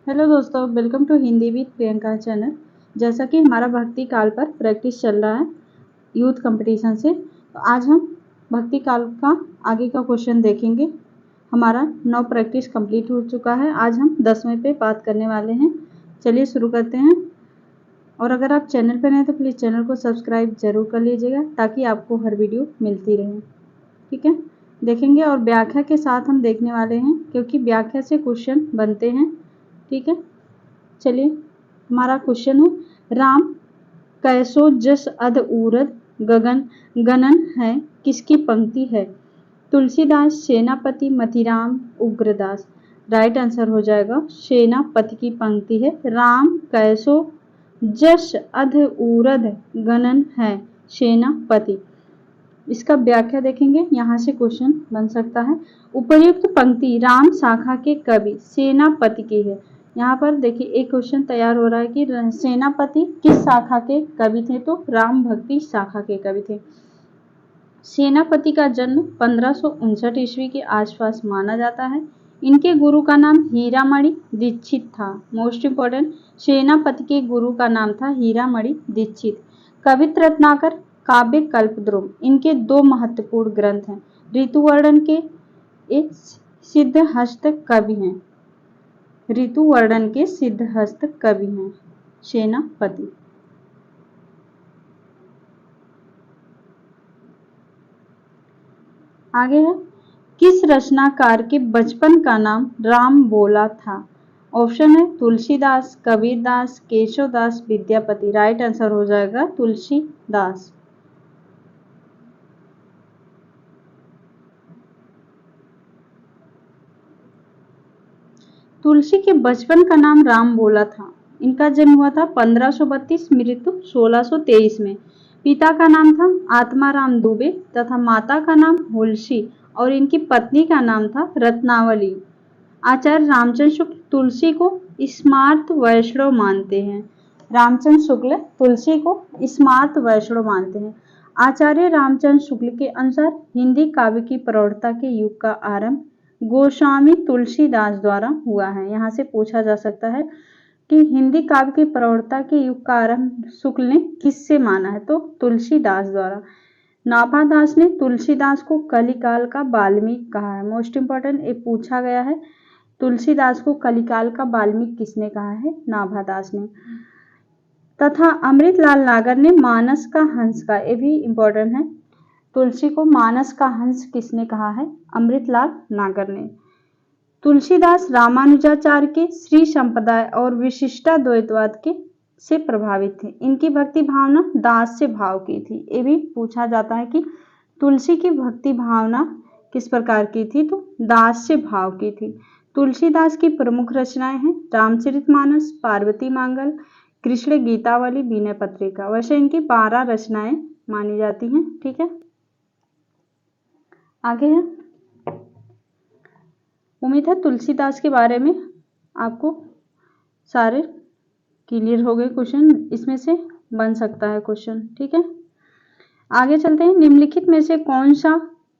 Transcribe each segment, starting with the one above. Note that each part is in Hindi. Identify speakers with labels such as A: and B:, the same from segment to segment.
A: हेलो दोस्तों, welcome to Hindi with Priyanka channel. जैसा कि हमारा भक्ति काल पर प्रैक्टिस चल रहा है यूथ कंपटीशन से, तो आज हम भक्ति काल का आगे का क्वेश्चन देखेंगे। हमारा 9 प्रैक्टिस कंप्लीट हो चुका है। आज हम 10वें पे बात करने वाले हैं। चलिए शुरू करते हैं। और अगर आप चैनल पर नए तो प्लीज़ चैनल को सब्सक्राइब जरूर कर लीजिएगा ताकि आपको हर वीडियो मिलती रहे। ठीक है, देखेंगे और व्याख्या के साथ हम देखने वाले हैं क्योंकि व्याख्या से क्वेश्चन बनते हैं। ठीक है, चलिए हमारा क्वेश्चन है, राम कैसो जस अध उरद गगन गणन है, किसकी पंक्ति है? तुलसीदास, सेनापति, मतीराम, उग्रदास। राइट आंसर हो जाएगा सेनापति की पंक्ति है। राम कैसो जस अध उरद गणन है, सेनापति। इसका व्याख्या देखेंगे, यहाँ से क्वेश्चन बन सकता है। उपर्युक्त पंक्ति राम शाखा के कवि सेनापति की है। यहाँ पर देखिए एक क्वेश्चन तैयार हो रहा है कि सेनापति किस शाखा के कवि थे, तो राम भक्ति शाखा के कवि थे। सेनापति का जन्म 1559 ईस्वी के आसपास माना जाता है। इनके गुरु का नाम हीरामणि दीक्षित था। मोस्ट इंपॉर्टेंट, सेनापति के गुरु का नाम था हीरामणि दीक्षित। कवित्र रत्नाकर, काव्य कल्पद्रुम इनके 2 महत्वपूर्ण ग्रंथ हैं। ऋतुवर्णन के एक सिद्धहस्त कवि हैं। ऋतुवर्णन के सिद्धहस्त कवि हैं सेनापति। आगे है, किस रचनाकार के बचपन का नाम राम बोला था? ऑप्शन है तुलसीदास, कबीरदास, केशवदास, विद्यापति। राइट आंसर हो जाएगा तुलसीदास। तुलसी के बचपन का नाम राम बोला था। इनका जन्म हुआ था 1532, मृत्यु 1623 में। पिता का नाम था आत्माराम दुबे तथा माता का नाम हुलसी और इनकी पत्नी का नाम था रत्नावली। आचार्य रामचंद्र शुक्ल तुलसी को स्मार्त वैष्णव मानते हैं। रामचंद्र शुक्ल तुलसी को स्मार्त वैष्णव मानते हैं। आचार्य रामचंद्र शुक्ल के अनुसार हिंदी काव्य की प्रौढ़ता के युग का आरंभ गोस्वामी तुलसीदास द्वारा हुआ है। यहाँ से पूछा जा सकता है कि हिंदी काव्य की प्रौढ़ता के युग का आरंभ शुक्ल ने किससे माना है, तो तुलसीदास द्वारा। नाभादास ने तुलसीदास को कलिकाल का वाल्मीकि कहा है। मोस्ट इंपॉर्टेंट, ये पूछा गया है, तुलसीदास को कलिकाल का वाल्मीकि किसने कहा है? नाभादास ने। तथा अमृतलाल नागर ने मानस का हंस का, ये भी इंपॉर्टेंट है, तुलसी को मानस का हंस किसने कहा है? अमृतलाल नागर ने। तुलसीदास रामानुजाचार्य के श्री संप्रदाय और विशिष्टाद्वैतवाद के से प्रभावित थे। इनकी भक्ति भावना दास से भाव की थी। ये भी पूछा जाता है कि तुलसी की भक्ति भावना किस प्रकार की थी, तो दास से भाव की थी। तुलसीदास की प्रमुख रचनाएं हैं रामचरितमानस, पार्वती मांगल, कृष्ण गीतावली, विनय पत्रिका। वैसे इनकी 12 रचनाएं मानी जाती हैं। ठीक है, आगे है, उम्मीद है तुलसीदास के बारे में आपको सारे क्लियर हो गए। क्वेश्चन इसमें से बन सकता है क्वेश्चन। ठीक है, आगे चलते हैं। निम्नलिखित में से कौन सा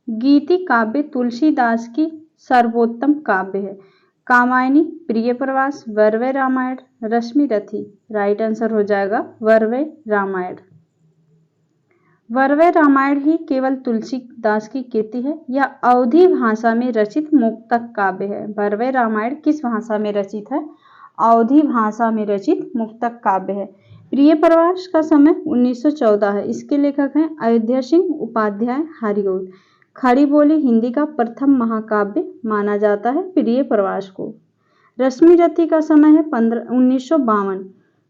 A: गीति काव्य तुलसीदास की सर्वोत्तम काव्य है? कामायनी, प्रिय प्रवास, वरवै रामायण, रश्मिरथी। राइट आंसर हो जाएगा वरवै रामायण। वरवै रामायण ही केवल तुलसीदास की कृति है। यह अवधी भाषा में रचित मुक्तक काव्य है। वरवै रामायण किस भाषा में रचित है? अवधी भाषा में रचित मुक्तक काव्य है। प्रिय प्रवास का समय 1914 है। इसके लेखक हैं अयोध्या सिंह उपाध्याय हरिऔध। खड़ी बोली हिंदी का प्रथम महाकाव्य माना जाता है प्रिय प्रवास को। रश्मिरथी का समय है 1952,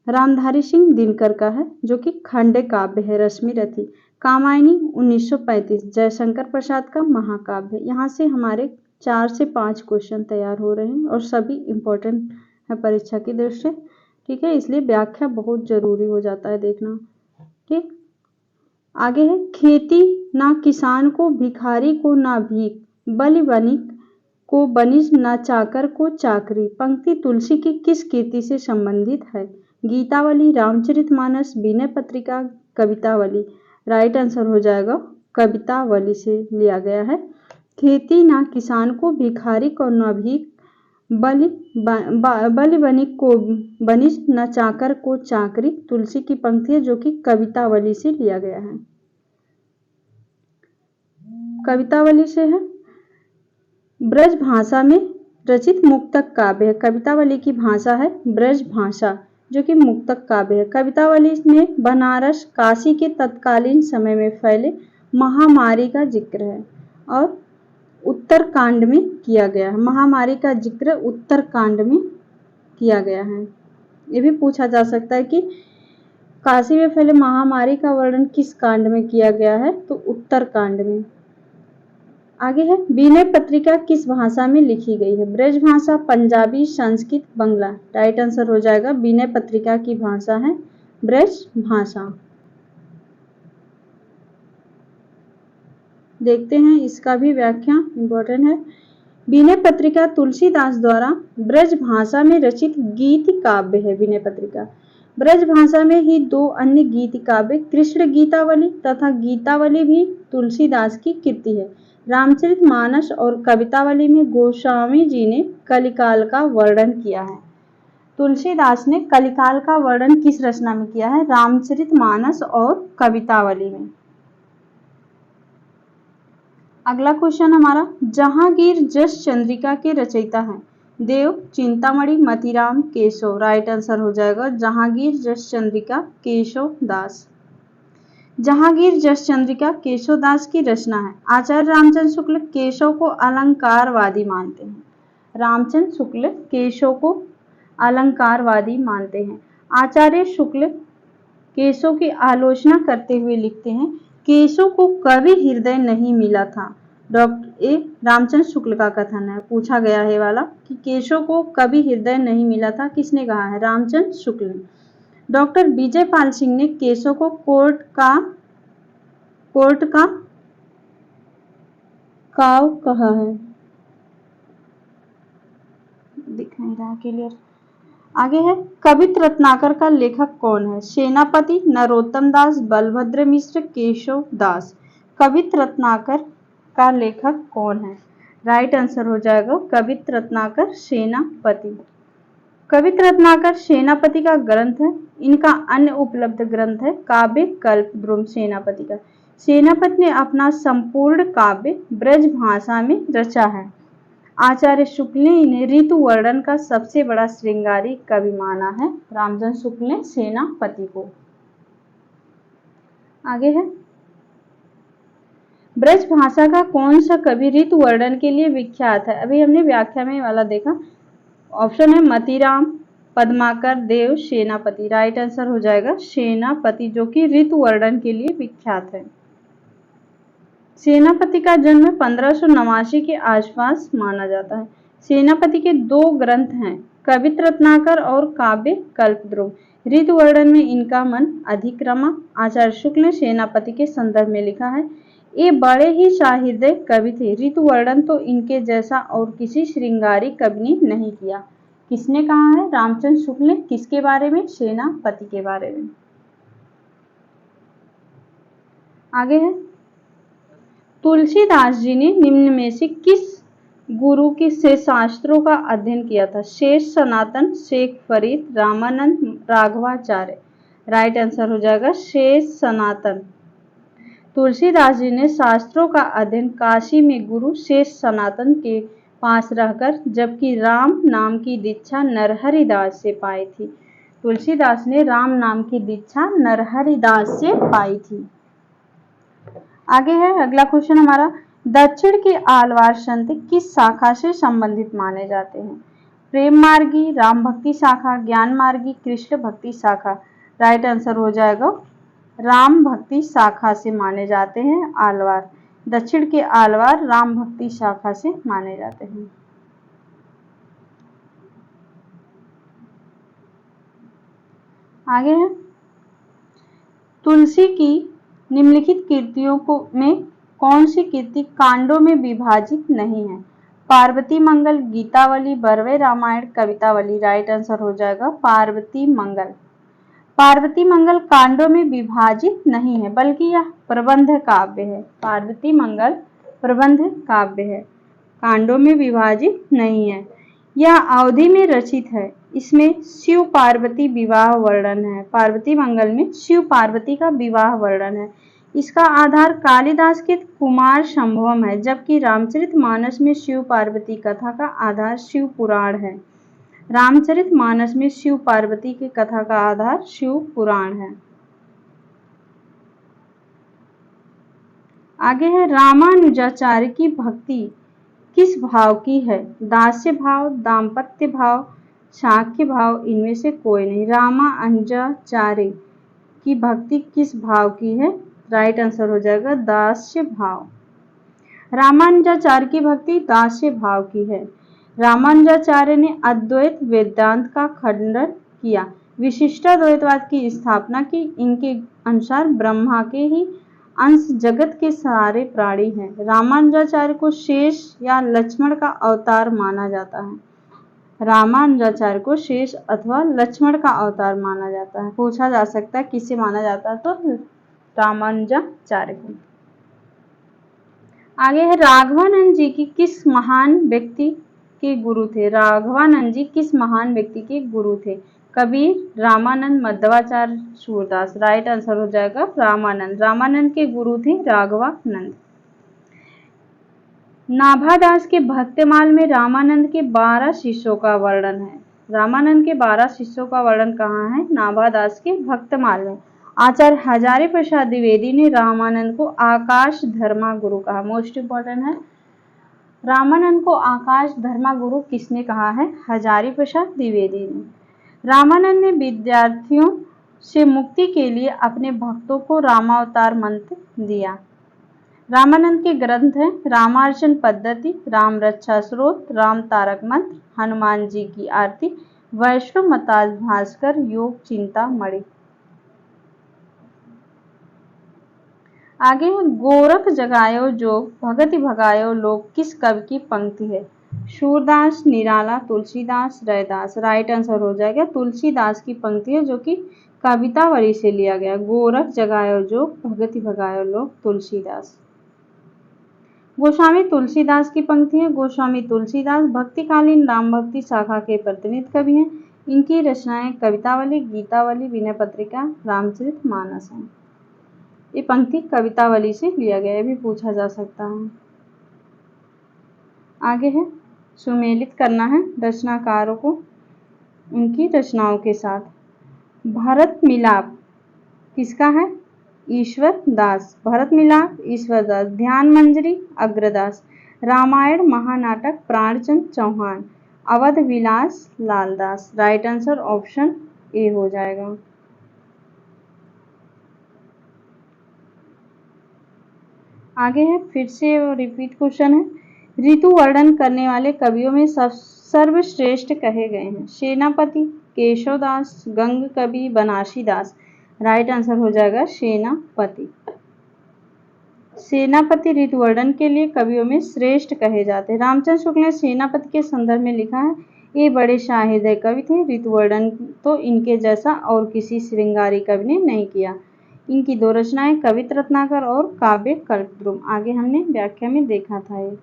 A: रामधारी सिंह दिनकर का है, जो कि खंड काव्य है रश्मिरथी। कामायनी 1935, जयशंकर प्रसाद का महाकाव्य है। यहाँ से हमारे 4 से 5 क्वेश्चन तैयार हो रहे हैं और सभी इंपॉर्टेंट है परीक्षा की दृष्टि से। ठीक है, इसलिए व्याख्या बहुत जरूरी हो जाता है देखना। ठीक, आगे है, खेती ना किसान को भिखारी को ना भीख, बलि बनिक को बनिज ना चाकर को चाकरी। पंक्ति तुलसी की किस कृति से संबंधित है? गीतावली, रामचरितमानस, विनय पत्रिका, कवितावली। राइट आंसर हो जाएगा कवितावली से लिया गया है। खेती ना किसान को भिखारी को ना भीख बलि बनिक को बनिश न चाकर को चाकरी, तुलसी की पंक्ति है जो कि कवितावली से लिया गया है। कवितावली से है। ब्रज भाषा में रचित मुक्तक काव्य है। कवितावली की भाषा है ब्रज भाषा जो कि मुक्तक काव्य है। कवितावली में बनारस काशी के तत्कालीन समय में फैले महामारी का जिक्र है और उत्तरकांड में किया गया है। महामारी का जिक्र उत्तरकांड में किया गया है। ये भी पूछा जा सकता है कि काशी में फैले महामारी का वर्णन किस कांड में किया गया है, तो उत्तरकांड में। आगे है विनय पत्रिका किस भाषा में लिखी गई है। ब्रज भाषा, पंजाबी, संस्कृत, बंगला। राइट आंसर हो जाएगा विनय पत्रिका की भाषा है ब्रज भाषा। देखते हैं इसका भी व्याख्या इंपॉर्टेंट है। विनय पत्रिका तुलसीदास द्वारा ब्रज भाषा में रचित गीत काव्य है। विनय पत्रिका ब्रज भाषा में ही दो अन्य गीत काव्य कृष्ण गीतावली तथा गीतावली भी तुलसीदास की कृति है। रामचरितमानस और कवितावली में गोस्वामी जी ने कलिकाल का वर्णन किया है। तुलसीदास ने कलिकाल का वर्णन किस रचना में किया है, रामचरितमानस और कवितावली में। अगला क्वेश्चन हमारा, जहांगीर जस चंद्रिका के रचयिता हैं। देव, चिंतामणि, मतीराम, केशव। राइट आंसर हो जाएगा जहांगीर जस चंद्रिका केशव दास। जहांगीर जस चंद्रिका केशव दास की रचना है। आचार्य रामचंद्र शुक्ल केशव को अलंकारवादी मानते हैं। रामचंद्र शुक्ल केशव को अलंकारवादी मानते हैं। आचार्य शुक्ल केशव की आलोचना करते हुए लिखते हैं, केशव को कवि हृदय नहीं मिला था। डॉक्टर ए रामचंद्र शुक्ल का कथन है, पूछा गया है वाला कि केशव को कवि हृदय नहीं मिला था, किसने कहा है, रामचंद्र शुक्ल ने। डॉक्टर विजय पाल सिंह ने केशव को कोर्ट का काव कहा है। दिख नहीं रहा क्लियर। आगे है, कवित रत्नाकर का लेखक कौन है। सेनापति, नरोत्तम दास, बलभद्र मिश्र, केशव दास। कवित रत्नाकर का लेखक कौन है। राइट आंसर हो जाएगा कवित रत्नाकर सेनापति। कवित रत्नाकर सेनापति का ग्रंथ है। इनका अन्य उपलब्ध ग्रंथ है काव्य कल्पद्रुम सेनापति का। सेनापति ने अपना संपूर्ण काव्य ब्रज भाषा में रचा है। आचार्य शुक्ल ने इन्हें ऋतु वर्णन का सबसे बड़ा श्रृंगारी कवि माना है। रामचंद्र शुक्ल ने सेनापति को। आगे है, ब्रज भाषा का कौन सा कवि ऋतु वर्णन के लिए विख्यात है। अभी हमने व्याख्या में वाला देखा। ऑप्शन है मतीराम, पद्माकर, देव, सेनापति। राइट आंसर हो जाएगा सेनापति जो कि ऋतु वर्णन के लिए विख्यात है। सेनापति का जन्म 1589 के आसपास माना जाता है। सेनापति के दो ग्रंथ हैं, कवित रत्नाकर और काव्य कल्पद्रुम। ऋतु वर्णन में इनका मन अधिक रमा। आचार्य शुक्ल ने सेनापति के संदर्भ में लिखा है, ये बड़े ही सहृदय कवि थे। ऋतु वर्णन तो इनके जैसा और किसी श्रृंगारी कवि ने नहीं किया। किसने कहा है, रामचंद्र शुक्ल ने। किसके बारे में, सेनापति के बारे में। आगे है, तुलसीदास जी ने निम्न में से किस गुरु के से शास्त्रों का अध्ययन किया था। शेष सनातन, शेख फरीद, रामानंद, राघवाचार्य। राइट आंसर हो जाएगा शेष सनातन। तुलसीदास जी ने शास्त्रों का अध्ययन काशी में गुरु शेष सनातन के पास रहकर, जबकि राम नाम की दीक्षा नरहरि दास से पाई थी। तुलसीदास ने राम नाम की दीक्षा नरहरि दास से पाई थी। आगे है अगला क्वेश्चन हमारा, दक्षिण के आलवार संत किस शाखा से संबंधित माने जाते हैं। प्रेम मार्गी, राम भक्ति शाखा, ज्ञान मार्गी, कृष्ण भक्ति शाखा। राइट आंसर हो जाएगा राम भक्ति शाखा से माने जाते हैं आलवार। दक्षिण के आलवार राम भक्ति शाखा से माने जाते हैं। आगे है, तुलसी की निम्नलिखित कृतियों में कौन सी कृति कांडों में विभाजित नहीं है। पार्वती मंगल, गीतावली, बरवे रामायण, कवितावली। राइट आंसर हो जाएगा पार्वती मंगल। पार्वती मंगल कांडों में विभाजित नहीं है, बल्कि यह प्रबंध काव्य है। पार्वती मंगल प्रबंध काव्य है, कांडों में विभाजित नहीं है। यह अवधि में रचित है। इसमें शिव पार्वती विवाह वर्णन है। पार्वती मंगल में शिव पार्वती का विवाह वर्णन है। इसका आधार कालिदास के कुमार संभवम है, जबकि रामचरितमानस में शिव पार्वती कथा का आधार शिव पुराण है। रामचरितमानस में शिव पार्वती की कथा का आधार शिव पुराण है। आगे है, रामानुजाचार्य की भक्ति किस भाव की है? दास्य भाव, दाम्पत्य भाव, शाक्य भाव, इनमें से कोई नहीं। रामानुजाचार्य की भक्ति किस भाव की है? राइट आंसर हो जाएगा दास्य भाव। रामानुजाचार्य की भक्ति दास्य भाव की है। रामानुजाचार्य ने अद्वैत वेदांत का खंडन किया, विशिष्टाद्वैतवाद की स्थापना की। इनके अनुसार ब्रह्मा के ही अंश जगत के सारे प्राणी हैं। रामानुजाचार्य को शेष या लक्ष्मण का अवतार माना जाता है। रामानुजाचार्य को शेष अथवा लक्ष्मण का अवतार माना जाता है। पूछा जा सकता है किसे माना जाता है, तो रामानुजाचार्य को। आगे है, राघवानंद जी की किस महान व्यक्ति के गुरु थे? राघवानंद जी किस महान व्यक्ति के गुरु थे? कबीर, रामानंद, मध्वाचार्य, सूरदास। राइट आंसर हो जाएगा रामानंद। रामानंद के गुरु थे राघवानंद। नाभादास के भक्तमाल में रामानंद के 12 शिष्यों का वर्णन है। रामानंद के 12 शिष्यों का वर्णन कहाँ है? नाभादास के भक्तमाल में। आचार्य हजारी प्रसाद द्विवेदी ने रामानंद को आकाश धर्मा गुरु कहा। मोस्ट इंपॉर्टेंट है, रामानंद को आकाश धर्मा गुरु किसने कहा है? हजारी प्रसाद द्विवेदी ने। रामानंद ने विद्यार्थियों से मुक्ति के लिए अपने भक्तों को रामावतार मंत्र दिया। रामानंद के ग्रंथ हैं रामार्चन पद्धति, राम रक्षा स्रोत, राम तारक मंत्र, हनुमान जी की आरती, वैष्णव मताज भास्कर, योग चिंता मणि। आगे है, गोरख जगायो जोग भगति भगायो लोग किस कवि की पंक्ति है? सूरदास, निराला, तुलसीदास, रैदास। राइट आंसर हो जाएगा तुलसीदास की पंक्ति है, जो कि कवितावली से लिया गया। गोरख जगायो जोग भगति भगायो लोग, तुलसीदास। गोस्वामी तुलसीदास की पंक्ति है। गोस्वामी तुलसीदास भक्तिकालीन राम भक्ति शाखा के प्रतिनिधि कवि हैं। इनकी रचनाएं कवितावली, गीतावली, विनय पत्रिका, रामचरितमानस हैं। ये पंक्ति कवितावली से लिया गया, भी पूछा जा सकता है। आगे है, सुमेलित करना है रचनाकारों को उनकी रचनाओं के साथ। भरत मिलाप किसका है? ईश्वर दास। Bharat Milap Ishwar Das. Dhyan Manjari Agradas. Ramayan Mahanatak Pranchand Chauhan. Avadh Vilas Laldas. Right answer option A हो जाएगा। आगे है, फिर से रिपीट क्वेश्चन है, ऋतु वर्णन करने वाले कवियों में सर्वश्रेष्ठ कहे गए हैं? सेनापति, केशवदास, गंग कवि, बनारसीदास। राइट आंसर हो जाएगा सेनापति। सेनापति ऋतु वर्णन के लिए कवियों में श्रेष्ठ कहे जाते हैं। रामचंद्र शुक्ल ने सेनापति के संदर्भ में लिखा है, ये बड़े शाहिद कवि थे, ऋतु वर्णन तो इनके जैसा और किसी श्रृंगारी कवि ने नहीं किया। इनकी 2 रचनाएं कवित रत्नाकर और काव्य कल्पद्रुम। आगे हमने व्याख्या में देखा था ये।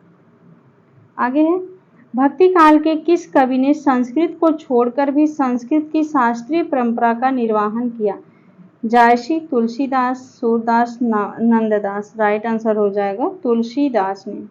A: आगे है, भक्ति काल के किस कवि ने संस्कृत को छोड़कर भी संस्कृत की शास्त्रीय परंपरा का निर्वहन किया? जायसी, तुलसीदास, सूरदास, नंददास। राइट आंसर हो जाएगा तुलसीदास ने।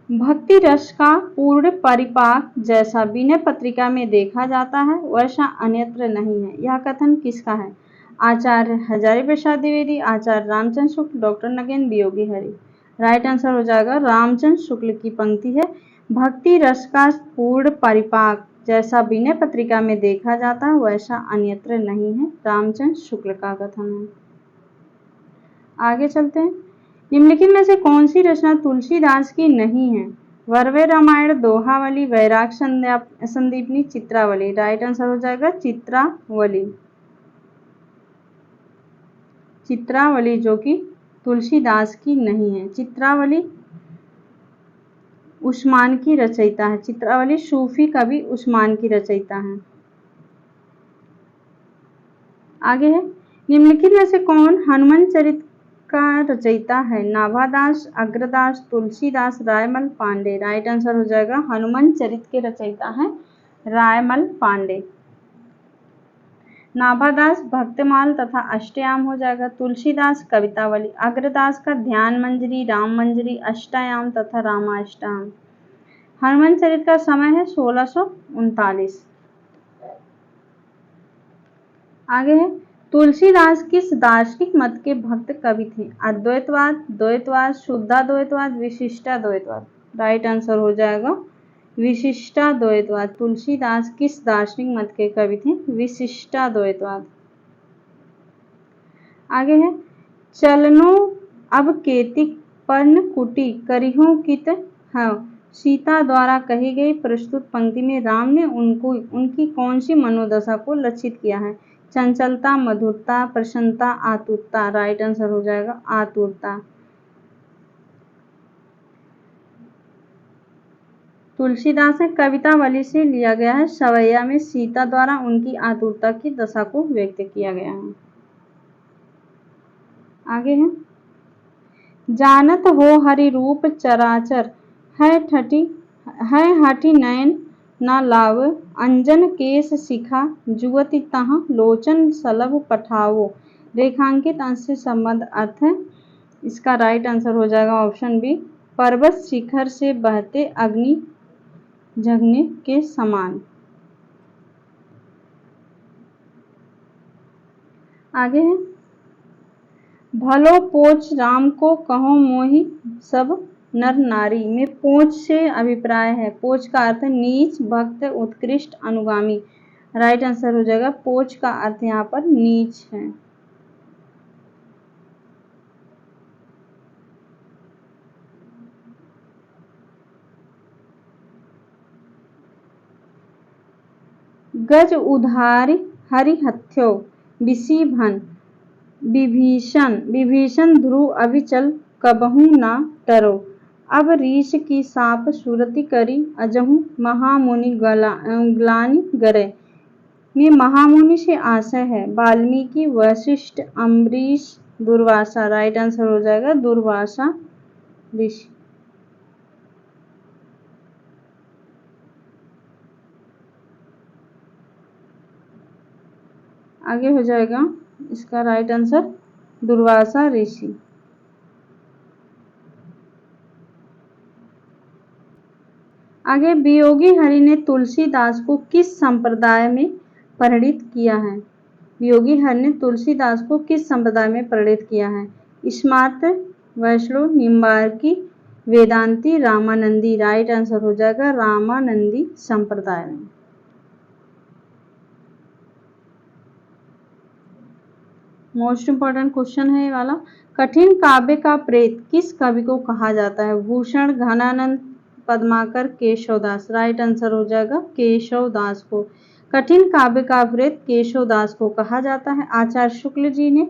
A: भक्ति रस का पूर्ण परिपाक जैसा विनय पत्रिका में देखा जाता है वैसा अन्यत्र नहीं है, यह कथन किसका है? आचार्य हजारी प्रसाद द्विवेदी, आचार्य रामचंद्र शुक्ल, doctor Nagendra Viyogi Hari. Right answer हो जाएगा रामचंद्र शुक्ल की पंक्ति है, भक्ति रस का पूर्ण परिपाक जैसा विनय पत्रिका में देखा जाता है वैसा अन्यत्र नहीं है, रामचंद्र शुक्ल का कथन है। आगे चलते हैं, निम्नलिखित में से कौन सी रचना तुलसीदास की नहीं है? वर्वे रामायण, दोहावली, वैराग संदीपनी, चित्रावली। राइट आंसर हो जाएगा चित्रावली। चित्रावली जो कि तुलसीदास की नहीं है। चित्रावली उस्मान की रचयिता है। चित्रावली सूफी कवि उस्मान की रचयिता है। आगे है, निम्नलिखित में से कौन हनुमान चरित का रचयिता है? नाभादास, अग्रदास, तुलसीदास, रायमल पांडे। राइट आंसर हो जाएगा हनुमान चरित के रचयिता हैं रायमल पांडे। नाभादास भक्तमाल तथा अष्टयाम हो जाएगा। तुलसीदास कवितावली, अग्रदास का ध्यान मंजरी, राम मंजरी, अष्टयाम तथा रामाष्टयाम। हनुमान चरित का समय है 1639। आगे है तुलसीदास किस दार्शनिक मत के भक्त कवि थे? अद्वैतवाद, द्वैतवाद, शुद्धाद्वैतवाद, विशिष्टाद्वैतवाद। राइट आंसर हो जाएगा विशिष्टाद्वैतवाद। तुलसीदास किस दार्शनिक मत के कवि थे? विशिष्टाद्वैतवाद। आगे है चलनो अब केतिक पर्ण कुटी करिहो कित है। सीता द्वारा कही गई प्रस्तुत पंक्ति में राम ने उनकी कौन सी मनोदशा को लक्षित किया है? चंचलता, मधुरता, प्रसन्नता, आतुरता। राइट आंसर हो जाएगा आतुरता। तुलसीदास ने कवितावली से लिया गया है। सवैया में सीता द्वारा उनकी आतुरता की दशा को व्यक्त किया गया है। आगे है जानत हो हरि रूप चराचर है हठी नयन न लाव अंजन केश शिखा जुवति तहाँ लोचन सलभ पठावो। रेखांकित अंश से संबंध अर्थ है। इसका राइट आंसर हो जाएगा ऑप्शन बी, पर्वत शिखर से बहते अग्नि झरने के समान। आगे है भलो पोच राम को कहो मोहि सब नर नारी। में पोच से अभिप्राय है। पोच का अर्थ नीच, भक्त, उत्कृष्ट, अनुगामी। राइट आंसर हो जाएगा पोच का अर्थ यहाँ पर नीच है। गज उधारी हरिहथ्यो विषिभन विभीषण ध्रुव अविचल कबहू ना डरो। अब रीछ की साप सुरति करी अजहू महामुनि ग्लानि गरे। में महामुनि से आशय है। वाल्मीकि, वशिष्ठ, अम्बरीश, दुर्वासा। राइट आंसर हो जाएगा दुर्वासा ऋषि। आगे हो जाएगा इसका राइट आंसर दुर्वासा ऋषि। आगे वियोगी हरि ने तुलसीदास को किस संप्रदाय में परिणित किया है? वियोगी हरि ने तुलसीदास को किस संप्रदाय में परिणित किया है? स्मार्त, वैष्णव, निम्बार्की, वेदांती, रामानंदी। राइट आंसर हो जाएगा रामानंदी संप्रदाय में। मोस्ट इंपॉर्टेंट क्वेश्चन है ये वाला। कठिन काव्य का प्रेत किस कवि को कहा जाता है? भूषण, घनानंद, पद्माकर, केशवदास। राइट आंसर हो जाएगा केशवदास को। कठिन काव्य का प्रेत केशवदास को कहा जाता है। आचार्य शुक्ल जी ने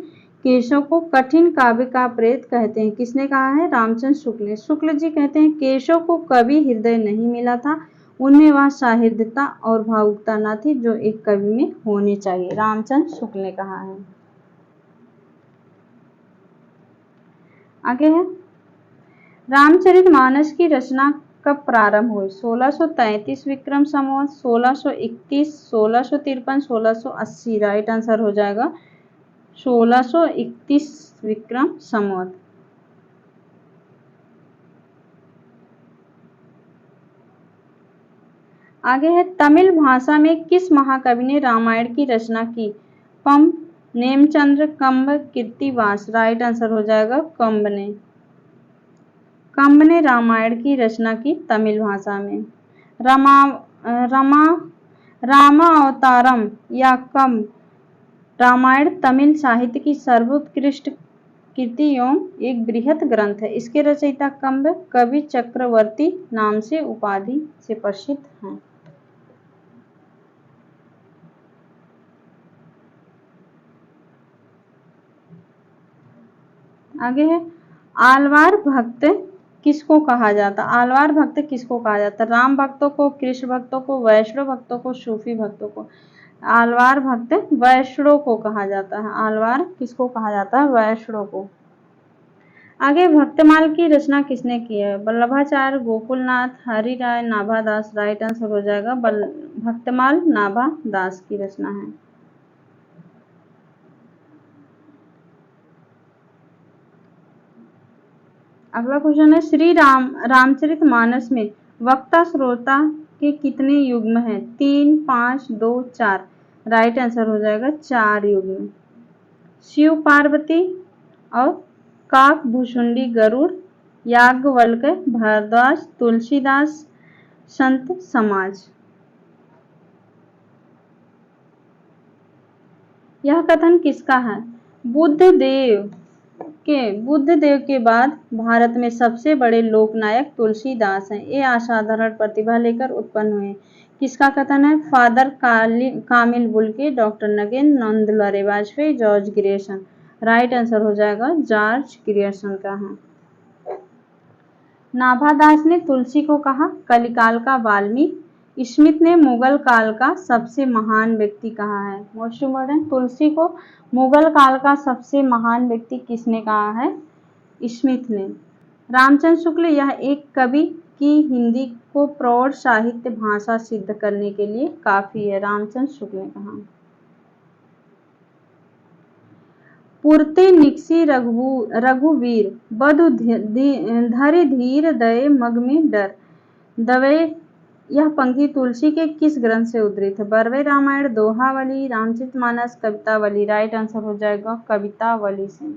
A: केशव को कठिन काव्य का प्रेत कहते हैं। किसने कहा है? रामचंद्र शुक्ल ने। शुक्ल जी कहते हैं केशव को कवि हृदय नहीं मिला था, उनमें वह साहृदयता और भावुकता न थी जो एक कवि में होनी चाहिए। रामचंद्र शुक्ल ने कहा है। आगे है रामचरितमानस की रचना कब प्रारंभ हुई? 1633 विक्रम संवत, 1631, 1653, 1680। राइट आंसर हो जाएगा 1631 विक्रम संवत। आगे है तमिल भाषा में किस महाकवि ने रामायण की रचना की? पंप, नेमचंद्र, कंब, कीर्तिवास। राइट आंसर हो जाएगा कंब ने। कंब ने रामायण की रचना की तमिल भाषा में। रामावतारम या कंब रामायण तमिल साहित्य की सर्वोत्कृष्ट कृति एवं एक बृहत ग्रंथ है। इसके रचयिता कंब कवि चक्रवर्ती नाम से उपाधि से प्रसिद्ध हैं। आगे है आलवार भक्त किसको कहा जाता? आलवार भक्त किसको कहा जाता? राम भक्तों को, कृष्ण भक्तों को, वैष्णव भक्तों को, सूफी भक्तों को? आलवार भक्त वैष्णव को कहा जाता है। आलवार किसको कहा जाता है? वैष्णव को। आगे भक्तमाल की रचना किसने की है? वल्लभाचार्य, गोकुलनाथ, हरि राय, नाभादास। राइट आंसर हो जाएगा भक्तमाल नाभादास की रचना है। अगला क्वेश्चन है, श्री रामचरितमानस में वक्ता श्रोता के कितने युग्म हैं? 3, 5, 2, 4। राइट आंसर हो जाएगा 4 युग्म। शिव पार्वती और काक भुशुंडी गरुड़, याज्ञवल्क्य, भारद्वाज, तुलसीदास, संत समाज। यह कथन किसका है? बुद्ध देव के बाद भारत में सबसे बड़े लोकनायक तुलसीदास हैं। ये असाधारण प्रतिभा लेकर उत्पन्न हुए। किसका कथन है? Father Camille Bulcke, doctor Nagen, Nandulare Vajpayee, George Grierson. Right answer हो जाएगा जॉर्ज ग्रियर्सन का है। नाभादास ने तुलसी को कहा कलिकाल का वाल्मीकि। स्मिथ ने मुगल काल का सबसे महान व्यक्ति कहा है। मोस्ट इम्पोर्टेंट, तुलसी को मुगल काल का सबसे महान व्यक्ति किसने कहा है? स्मिथ ने। रामचंद्र शुक्ल, यह एक कवि की हिंदी को प्रौढ़ साहित्य भाषा सिद्ध करने के लिए काफी है। रामचंद्र शुक्ल ने कहा। पुरते निकसी रघुवीर, बधु धरि धीर दये मग में डर। दवे, यह पंक्ति तुलसी के किस ग्रंथ से उद्धृत है? बरवे रामायण, दोहावली, रामचरितमानस, कवितावली। राइट आंसर हो जाएगा कवितावली से।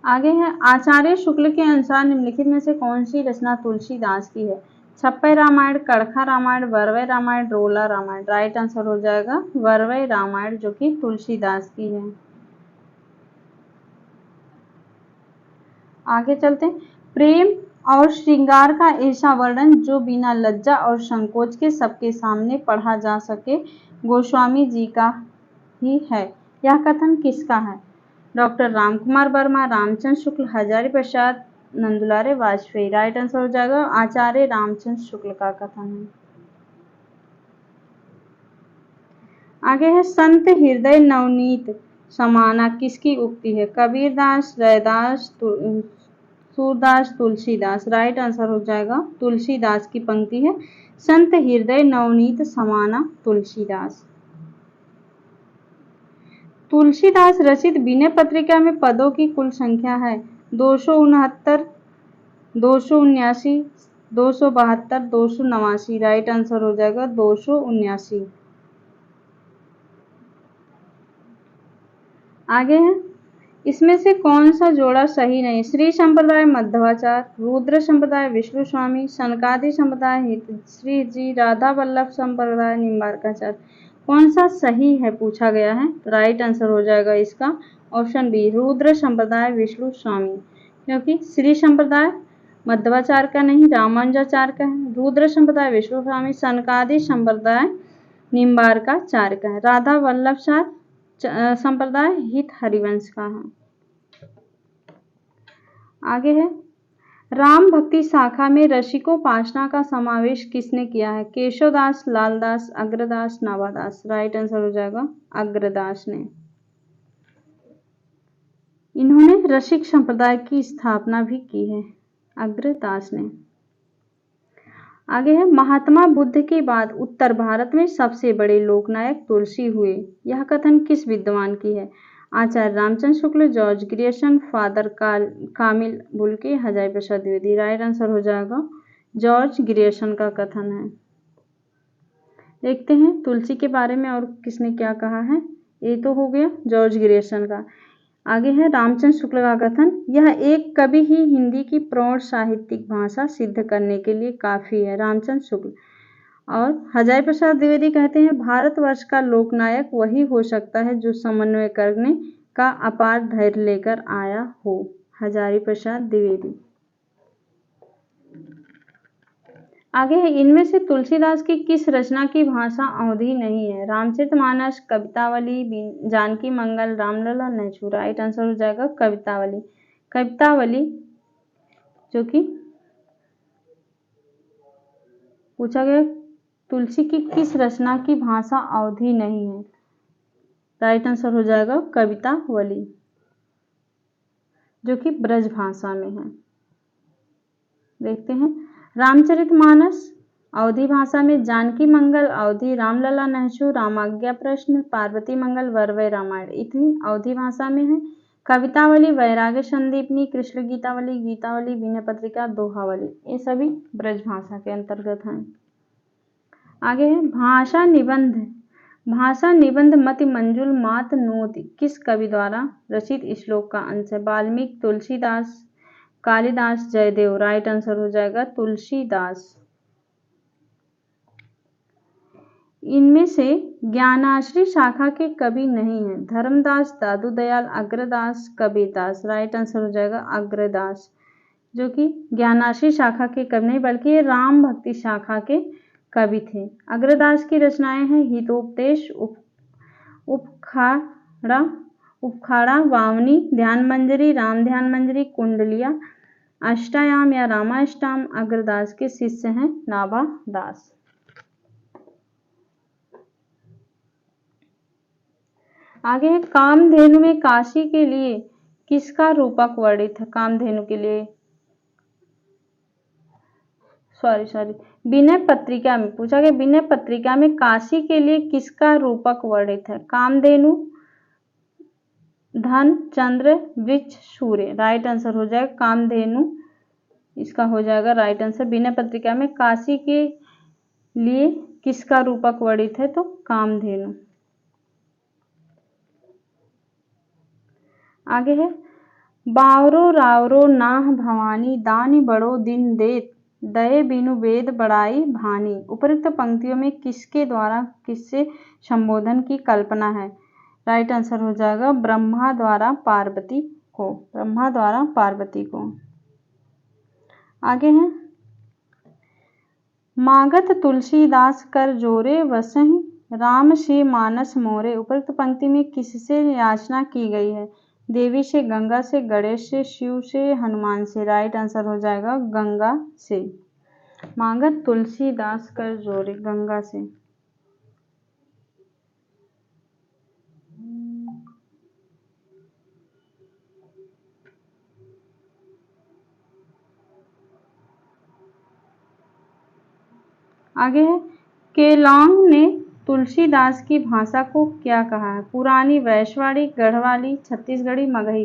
A: आगे है, आचार्य शुक्ल के अनुसार निम्नलिखित में से कौन सी रचना तुलसीदास की है? छप्पय रामायण, कड़खा रामायण, वरवय रामायण, रोला रामायण। राइट आंसर हो जाएगा वरवय रामायण, जो कि तुलसीदास की है। आगे चलते हैं, प्रेम और श्रृंगार का ऐसा वर्णन जो बिना लज्जा और संकोच के सबके सामने पढ़ा जा सके, गोस्वामी जी का ही है। यह कथन किसका है? Doctor Ramkumar Verma, Ramchandra Shukla, Hazari Prasad, नंदुलारे Vajpayee. Right answer हो जाएगा आचार्य रामचंद्र शुक्ल का कथन है। आगे है, संत हृदय नवनीत समाना किसकी उक्ति है? कबीरदास, रैदास, सूरदास, तुलसीदास। राइट आंसर हो जाएगा तुलसीदास की पंक्ति है, संत हृदय नवनीत समाना तुलसीदास। तुलसीदास रचित विनय पत्रिका में पदों की कुल संख्या है 269, 279, 272, 289। राइट आंसर हो जाएगा 279। आगे है, इसमें से कौन सा जोड़ा सही नहीं? श्री संप्रदाय मध्वाचार्य, रुद्र संप्रदाय विष्णु स्वामी, सनकादि संप्रदाय हित श्री जी, राधा वल्लभ संप्रदाय निम्बारकाचार्य। कौन सा सही है पूछा गया है? राइट आंसर हो जाएगा इसका ऑप्शन बी, रुद्र संप्रदाय विष्णु स्वामी, क्योंकि श्री संप्रदाय मध्वाचार्य का नहीं, रामानुजाचार्य का है। रुद्र संप्रदाय विष्णु स्वामी, सनकादि संप्रदाय निम्बारकाचार्य का है। राधा वल्लभ संप्रदाय हित हरिवंश का है। आगे है, राम भक्ति शाखा में रसिकोपासना का समावेश किसने किया है? केशवदास, लालदास, अग्रदास, नाभादास। राइट आंसर हो जाएगा अग्रदास ने। इन्होंने रसिक संप्रदाय की स्थापना भी की है, अग्रदास ने। आगे है, महात्मा बुद्ध के बाद उत्तर भारत में सबसे बड़े लोकनायक तुलसी हुए। यह कथन किस विद्वान की है? Acharya Ramchandra Shukla, George Grierson, father Camille Bulcke, Hazari Prasad Dwivedi. Right answer हो जाएगा जॉर्ज ग्रियर्सन का कथन है। देखते हैं तुलसी के बारे में और किसने क्या कहा है। ये तो हो गया जॉर्ज ग्रियर्सन का। आगे है रामचंद्र शुक्ल का कथन, यह एक कवि ही हिंदी की प्रौढ़ साहित्यिक भाषा सिद्ध करने के लिए काफी है। रामचंद्र शुक्ल। और हजारी प्रसाद द्विवेदी कहते हैं, भारतवर्ष का लोकनायक वही हो सकता है जो समन्वय करने का अपार धैर्य लेकर आया हो। हजारी प्रसाद द्विवेदी। आगे है, इनमें से तुलसीदास की किस रचना की भाषा अवधी नहीं है? रामचरितमानस, कवितावली, जानकी मंगल, रामलला, नैछू। राइट आंसर हो जाएगा कवितावली। कवितावली जो कि पूछा गया तुलसी की किस रचना की भाषा अवधी नहीं है? राइट आंसर हो जाएगा कवितावली। जो कि ब्रज भाषा में है। देखते हैं, रामचरितमानस अवधी भाषा में, जानकी मंगल अवधी, रामलला नहशु, रामाज्ञा प्रश्न, पार्वती मंगल वरवै रामायण, इतनी अवधी भाषा में है। कवितावली वैराग्य संदीपनी, कृष्ण गीतावली, गीतावली, विनय पत्रिका, दोहावली, ये सभी ब्रज भाषा के अंतर्गत हैं। आगे है भाषा निबंध। भाषा निबंध मति मंजुल मात नोति किस कवि द्वारा रचित श्लोक का अंश है? वाल्मीकि, तुलसीदास, कालिदास, जयदेव। राइट आंसर हो जाएगा तुलसीदास। इनमें से ज्ञानाश्री शाखा के कवि नहीं है? धर्मदास, दादू दयाल, अग्रदास, कबीरदास। राइट आंसर हो जाएगा अग्रदास, जो कि ज्ञानाश्री शाखा के कवि नहीं बल्कि ये राम भक्ति शाखा के कवि थे। अग्रदास की रचनाएं हैं हितोपदेश, उपखाड़ा, वावनी, ध्यान मंजरी, राम ध्यान मंजरी, कुंडलिया, अष्टायाम या रामाष्टाम। अग्रदास के शिष्य हैं नाभा दास। आगे है कामधेनु में काशी के लिए किसका रूपक वर्णित है? कामधेनु के लिए विनय पत्रिका में पूछा गया, विनय पत्रिका में काशी के लिए किसका रूपक वर्णित है? कामधेनु, धन, चंद्र, वृक्ष, सूर्य। राइट आंसर हो जाएगा कामधेनु, इसका हो जाएगा राइट आंसर। विनय पत्रिका में काशी के लिए किसका रूपक वर्णित है? तो कामधेनु। आगे है बावरो रावरो नाह भवानी, दानी बड़ो दिन देत, दये बिनु वेद बड़ाई भानी। उपरोक्त पंक्तियों में किसके द्वारा किससे संबोधन की कल्पना है? राइट आंसर हो जाएगा ब्रह्मा द्वारा पार्वती को, ब्रह्मा द्वारा पार्वती को। आगे है मागत तुलसीदास कर जोरे वसहि, राम से मानस मोरे। उपरोक्त पंक्ति में किससे याचना की गई है? देवी से, गंगा से, गणेश से, शिव से, हनुमान से। राइट आंसर हो जाएगा गंगा से। मागत तुलसीदास कर जोरे, गंगा से। आगे है केलॉन्ग ने तुलसीदास की भाषा को क्या कहा है? पुरानी, वैश्यवाड़ी, गढ़वाली, छत्तीसगढ़ी, मगही।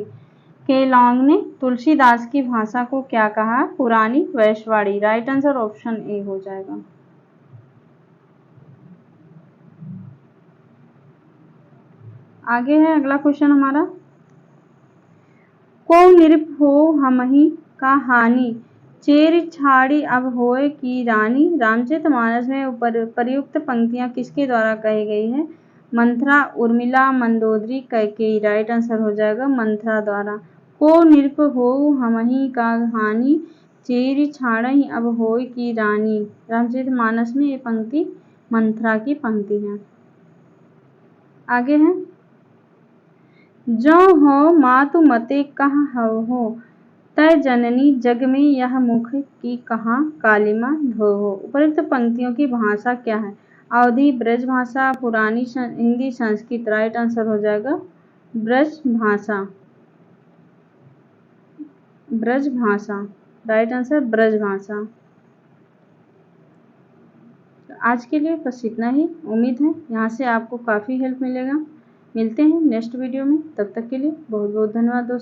A: केलॉन्ग ने तुलसीदास की भाषा को क्या कहा? पुरानी, वैश्यवाड़ी। राइट आंसर ऑप्शन ए हो जाएगा। आगे है अगला क्वेश्चन हमारा, को निरप हो हमही का हानि, चेर छाड़ी अब होए की रानी। रामचरितमानस में प्रयुक्त पंक्तियां किसके द्वारा कही गई है? मंथरा, उर्मिला, मंदोदरी, कैकेयी। राइट आंसर हो जाएगा मंथरा द्वारा। को निरप हो हमही का हानि, चेर छाड़ी अब होए की रानी। रामचरितमानस में ये पंक्ति मंथरा की पंक्ति है। आगे है जो हो मातु मते कह हो, तय जननी जग में यह मुख की कहाँ कालिमा धो हो। उपरोक्त पंक्तियों की भाषा क्या है? अवधी, ब्रज भाषा, पुरानी, हिंदी, संस्कृत। राइट आंसर हो जाएगा ब्रज भाषा, ब्रज भाषा। राइट आंसर ब्रज भाषा। आज के लिए बस इतना ही। उम्मीद है यहाँ से आपको काफ़ी हेल्प मिलेगा। मिलते हैं नेक्स्ट वीडियो में, तब तक के लिए बहुत बहुत धन्यवाद दोस्तों।